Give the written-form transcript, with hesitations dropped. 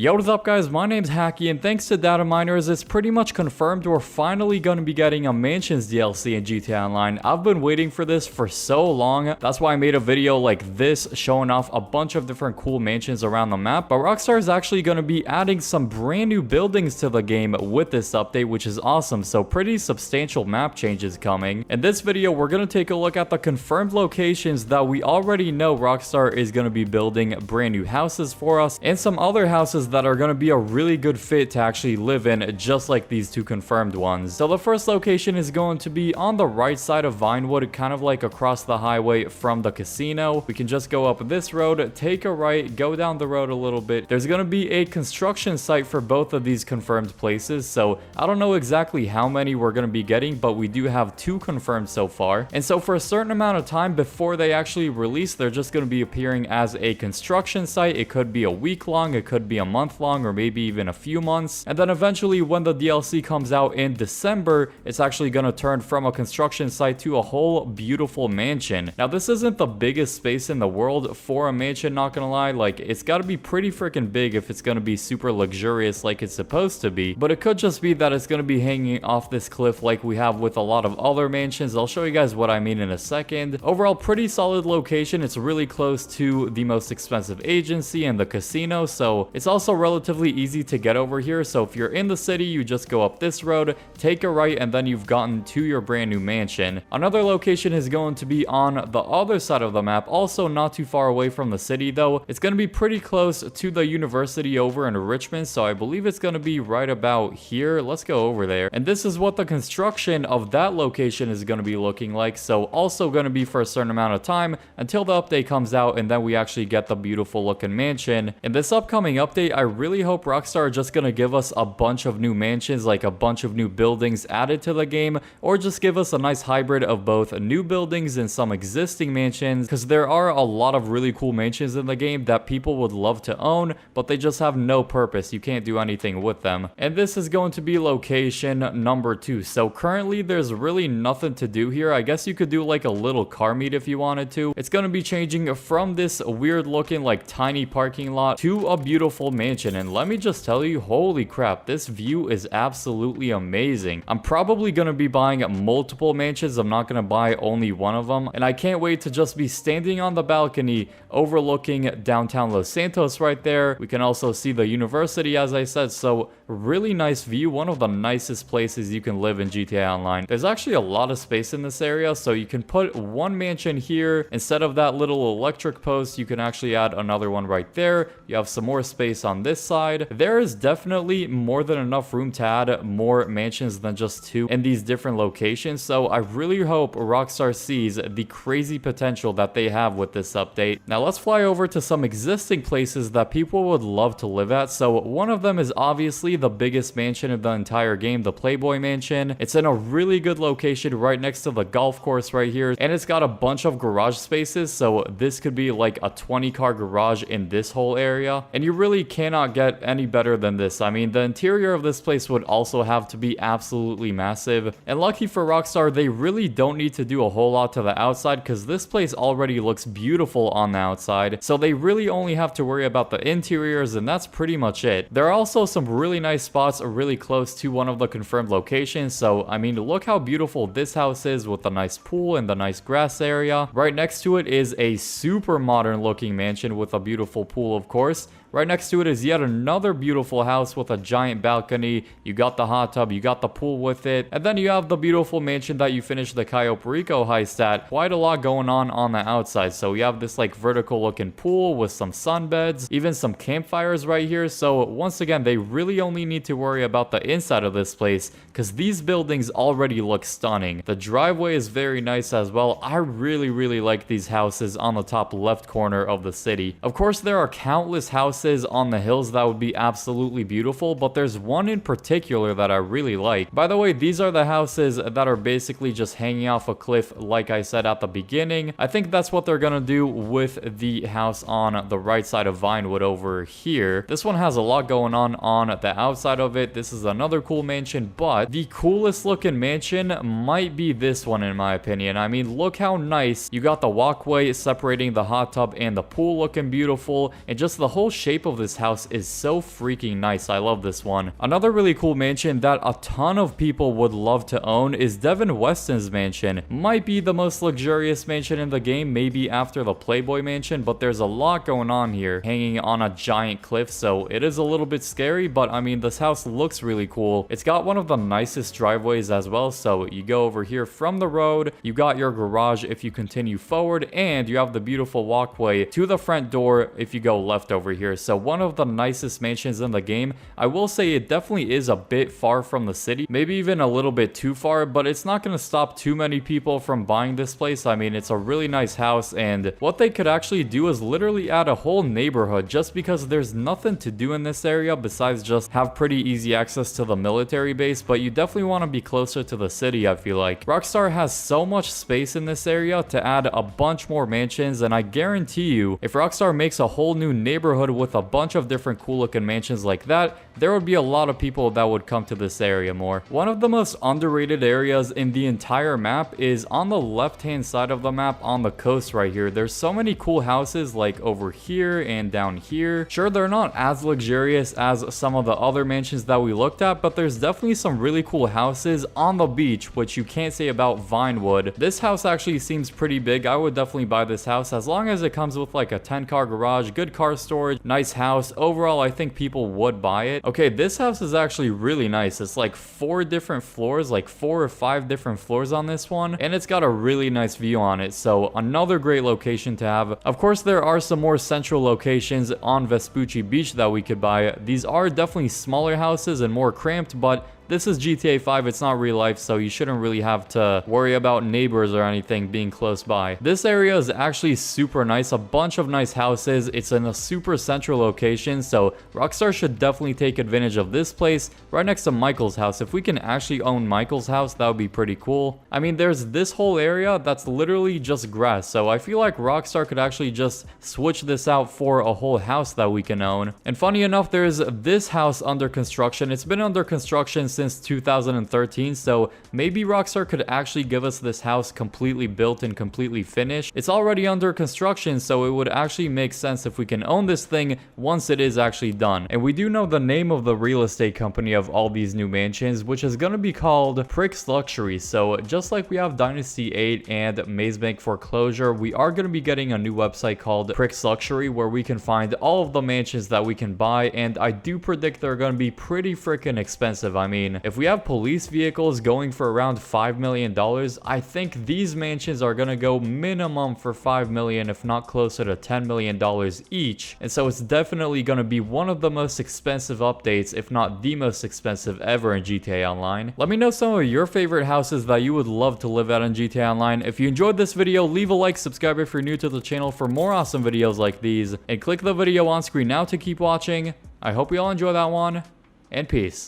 Yo, what's up guys, my name's Hakiii, and thanks to data miners, it's pretty much confirmed we're finally going to be getting a Mansions DLC in GTA Online. I've been waiting for this for so long. That's why I made a video like this showing off a bunch of different cool mansions around the map. But Rockstar is actually going to be adding some brand new buildings to the game with this update, which is awesome. So pretty substantial map changes coming. In this video, we're going to take a look at the confirmed locations that we already know Rockstar is going to be building brand new houses for us, and some other houses that are going to be a really good fit to actually live in, just like these two confirmed ones. So the first location is going to be on the right side of Vinewood, kind of like across the highway from the casino. We can just go up this road, take a right, go down the road a little bit. There's going to be a construction site for both of these confirmed places, so I don't know exactly how many we're going to be getting, but we do have 2 confirmed so far. And so for a certain amount of time before they actually release, they're just going to be appearing as a construction site. It could be a week long, it could be a month long, or maybe even a few months. And then eventually when the DLC comes out in December, it's actually going to turn from a construction site to a whole beautiful mansion. Now this isn't the biggest space in the world for a mansion, not gonna lie. Like, it's got to be pretty freaking big if it's going to be super luxurious like it's supposed to be, but it could just be that it's going to be hanging off this cliff like we have with a lot of other mansions. I'll show you guys what I mean in a second. Overall, pretty solid location. It's really close to the most expensive agency and the casino, so it's also relatively easy to get over here. So if you're in the city, you just go up this road, take a right, and then you've gotten to your brand new mansion. Another location is going to be on the other side of the map, also not too far away from the city though. It's going to be pretty close to the university over in Richmond, so I believe it's going to be right about here. Let's go over there. And this is what the construction of that location is going to be looking like. So also going to be for a certain amount of time until the update comes out, and then we actually get the beautiful looking mansion. In this upcoming update, I really hope Rockstar are just going to give us a bunch of new mansions, like a bunch of new buildings added to the game, or just give us a nice hybrid of both new buildings and some existing mansions, because there are a lot of really cool mansions in the game that people would love to own, but they just have no purpose. You can't do anything with them. And this is going to be location number 2. So currently there's really nothing to do here. I guess you could do like a little car meet if you wanted to. It's going to be changing from this weird looking like tiny parking lot to a beautiful mansion, and let me just tell you, holy crap, this view is absolutely amazing. I'm probably going to be buying multiple mansions. I'm not going to buy only one of them, and I can't wait to just be standing on the balcony overlooking downtown Los Santos right there. We can also see the university, as I said, so really nice view. One of the nicest places you can live in GTA Online. There's actually a lot of space in this area, so you can put one mansion here. Instead of that little electric post, you can actually add another one right there. You have some more space on this side. There is definitely more than enough room to add more mansions than just 2 in these different locations, so I really hope Rockstar sees the crazy potential that they have with this update. Now let's fly over to some existing places that people would love to live at. So one of them is obviously the biggest mansion of the entire game, the Playboy Mansion. It's in a really good location right next to the golf course right here, and it's got a bunch of garage spaces, so this could be like a 20-car garage in this whole area, and you really cannot get any better than this. I mean, the interior of this place would also have to be absolutely massive, and lucky for Rockstar, they really don't need to do a whole lot to the outside, because this place already looks beautiful on the outside, so they really only have to worry about the interiors, and that's pretty much it. There are also some really nice spots really close to one of the confirmed locations, so I mean, look how beautiful this house is with the nice pool and the nice grass area. Right next to it is a super modern looking mansion with a beautiful pool, of course. Right next to it is yet another beautiful house with a giant balcony. You got the hot tub, you got the pool with it, and then you have the beautiful mansion that you finished the Cayo Perico heist at. Quite a lot going on the outside. So you have this like vertical looking pool with some sunbeds, even some campfires right here. So once again, they really only need to worry about the inside of this place, because these buildings already look stunning. The driveway is very nice as well. I really like these houses on the top left corner of the city. Of course, there are countless houses on the hills that would be absolutely beautiful, but there's one in particular that I really like. By the way, these are the houses that are basically just hanging off a cliff, like I said at the beginning. I think that's what they're gonna do with the house on the right side of Vinewood over here. This one has a lot going on the outside of it. This is another cool mansion, but the coolest looking mansion might be this one in my opinion. I mean, look how nice. You got the walkway separating the hot tub and the pool looking beautiful, and just the whole shape shape of this house is so freaking nice. I love this one. Another really cool mansion that a ton of people would love to own is Devin Weston's mansion. Might be the most luxurious mansion in the game, maybe after the Playboy mansion, but there's a lot going on here, hanging on a giant cliff, so it is a little bit scary, but I mean, this house looks really cool. It's got one of the nicest driveways as well, so you go over here from the road, you got your garage if you continue forward, and you have the beautiful walkway to the front door if you go left over here. So one of the nicest mansions in the game. I will say it definitely is a bit far from the city, maybe even a little bit too far, but it's not going to stop too many people from buying this place. I mean, it's a really nice house, and what they could actually do is literally add a whole neighborhood, just because there's nothing to do in this area besides just have pretty easy access to the military base, but you definitely want to be closer to the city. I feel like Rockstar has so much space in this area to add a bunch more mansions, and I guarantee you, if Rockstar makes a whole new neighborhood with a bunch of different cool looking mansions like that, there would be a lot of people that would come to this area more. One of the most underrated areas in the entire map is on the left hand side of the map on the coast right here. There's so many cool houses like over here and down here. Sure, they're not as luxurious as some of the other mansions that we looked at, but there's definitely some really cool houses on the beach, which you can't say about Vinewood. This house actually seems pretty big. I would definitely buy this house as long as it comes with like a 10-car garage, good car storage, nice house. Overall, I think people would buy it. Okay, this house is actually really nice. It's like 4 different floors, like 4 or 5 different floors on this one, and it's got a really nice view on it, so another great location to have. Of course, there are some more central locations on Vespucci Beach that we could buy. These are definitely smaller houses and more cramped, but this is GTA 5, it's not real life, so you shouldn't really have to worry about neighbors or anything being close by. This area is actually super nice, a bunch of nice houses. It's in a super central location, so Rockstar should definitely take advantage of this place right next to Michael's house. If we can actually own Michael's house, that would be pretty cool. I mean, there's this whole area that's literally just grass, so I feel like Rockstar could actually just switch this out for a whole house that we can own. And funny enough, there's this house under construction. It's been under construction since 2013, so maybe Rockstar could actually give us this house completely built and completely finished. It's already under construction, so it would actually make sense if we can own this thing once it is actually done. And we do know the name of the real estate company of all these new mansions, which is going to be called Pricks Luxury. So just like we have Dynasty 8 and Mazebank Foreclosure, we are going to be getting a new website called Pricks Luxury where we can find all of the mansions that we can buy, and I do predict they're going to be pretty freaking expensive. I mean, if we have police vehicles going for around $5 million, I think these mansions are going to go minimum for $5 million, if not closer to $10 million each. And so it's definitely going to be one of the most expensive updates, if not the most expensive ever in GTA Online. Let me know some of your favorite houses that you would love to live at in GTA Online. If you enjoyed this video, leave a like, subscribe if you're new to the channel for more awesome videos like these, and click the video on screen now to keep watching. I hope you all enjoy that one, and peace.